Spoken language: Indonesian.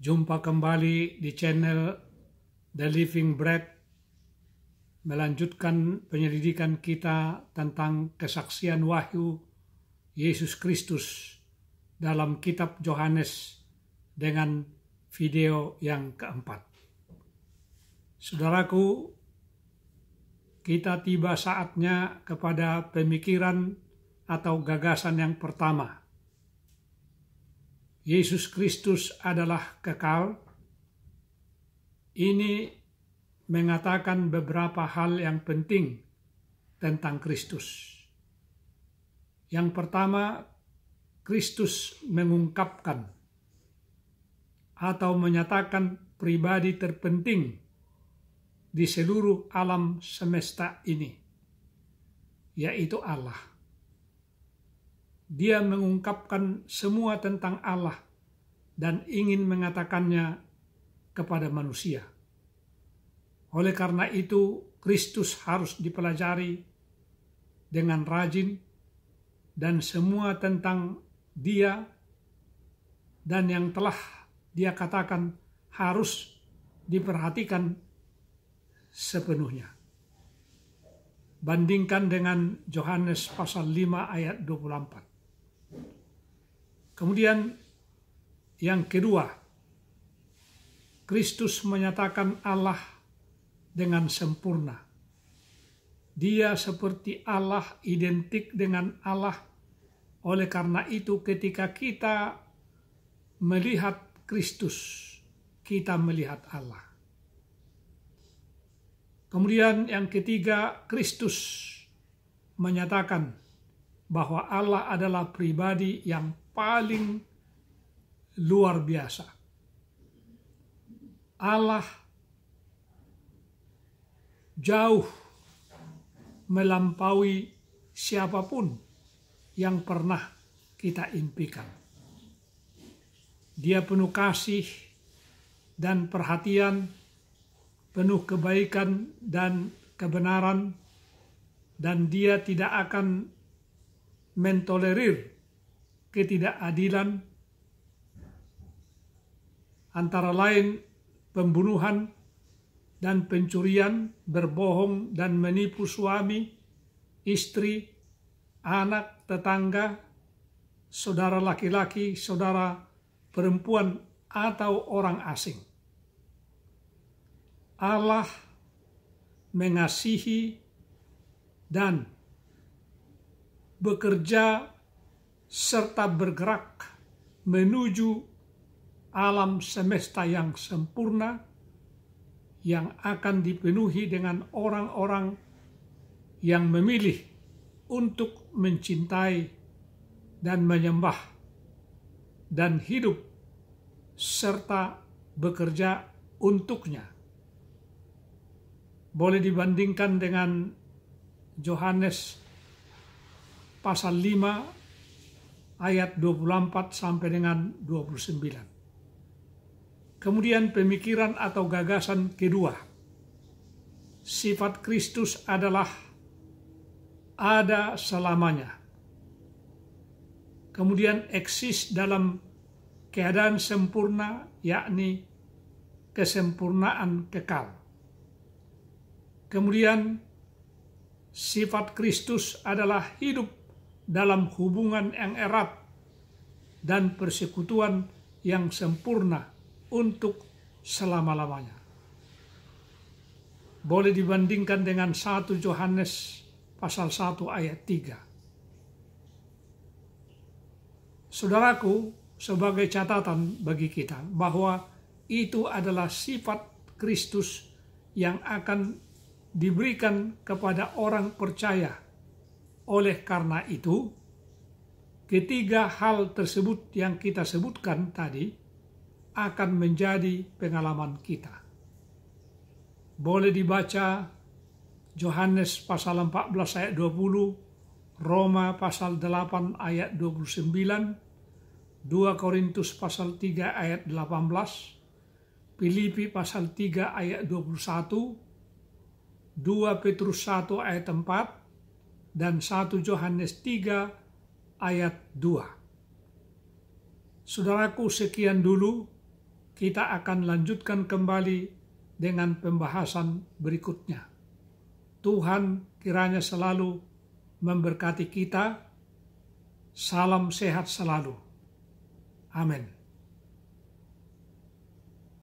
Jumpa kembali di channel The Living Bread, melanjutkan penyelidikan kita tentang kesaksian wahyu Yesus Kristus dalam kitab Yohanes dengan video yang keempat. Saudaraku, kita tiba saatnya kepada pemikiran atau gagasan yang pertama. Yesus Kristus adalah kekal. Ini mengatakan beberapa hal yang penting tentang Kristus. Yang pertama, Kristus mengungkapkan atau menyatakan pribadi terpenting di seluruh alam semesta ini, yaitu Allah. Dia mengungkapkan semua tentang Allah dan ingin mengatakannya kepada manusia. Oleh karena itu, Kristus harus dipelajari dengan rajin, dan semua tentang Dia dan yang telah Dia katakan harus diperhatikan sepenuhnya. Bandingkan dengan Yohanes pasal 5 ayat 24. Kemudian yang kedua, Kristus menyatakan Allah dengan sempurna. Dia seperti Allah, identik dengan Allah. Oleh karena itu, ketika kita melihat Kristus, kita melihat Allah. Kemudian yang ketiga, Kristus menyatakan bahwa Allah adalah pribadi yang paling luar biasa. Allah jauh melampaui siapapun yang pernah kita impikan. Dia penuh kasih dan perhatian, penuh kebaikan dan kebenaran, dan Dia tidak akan mentolerir ketidakadilan, antara lain pembunuhan dan pencurian, berbohong dan menipu suami, istri, anak, tetangga, saudara laki-laki, saudara perempuan, atau orang asing. Allah mengasihi dan bekerja serta bergerak menuju alam semesta yang sempurna, yang akan dipenuhi dengan orang-orang yang memilih untuk mencintai dan menyembah dan hidup serta bekerja untuknya. Boleh dibandingkan dengan Yohanes pasal 5 ayat 24 sampai dengan 29. Kemudian pemikiran atau gagasan kedua. Sifat Kristus adalah ada selamanya. Kemudian eksis dalam keadaan sempurna, yakni kesempurnaan kekal. Kemudian sifat Kristus adalah hidup dalam hubungan yang erat dan persekutuan yang sempurna untuk selama-lamanya. Boleh dibandingkan dengan 1 Yohanes pasal 1 ayat 3. Saudaraku, sebagai catatan bagi kita bahwa itu adalah sifat Kristus yang akan diberikan kepada orang percaya. Oleh karena itu, ketiga hal tersebut yang kita sebutkan tadi akan menjadi pengalaman kita. Boleh dibaca Yohanes pasal 14 ayat 20, Roma pasal 8 ayat 29, 2 Korintus pasal 3 ayat 18, Filipi pasal 3 ayat 21, 2 Petrus 1 ayat 4, dan 1 Yohanes 3 ayat 2. Saudaraku, sekian dulu kita akan lanjutkan kembali dengan pembahasan berikutnya. Tuhan kiranya selalu memberkati kita. Salam sehat selalu. Amin.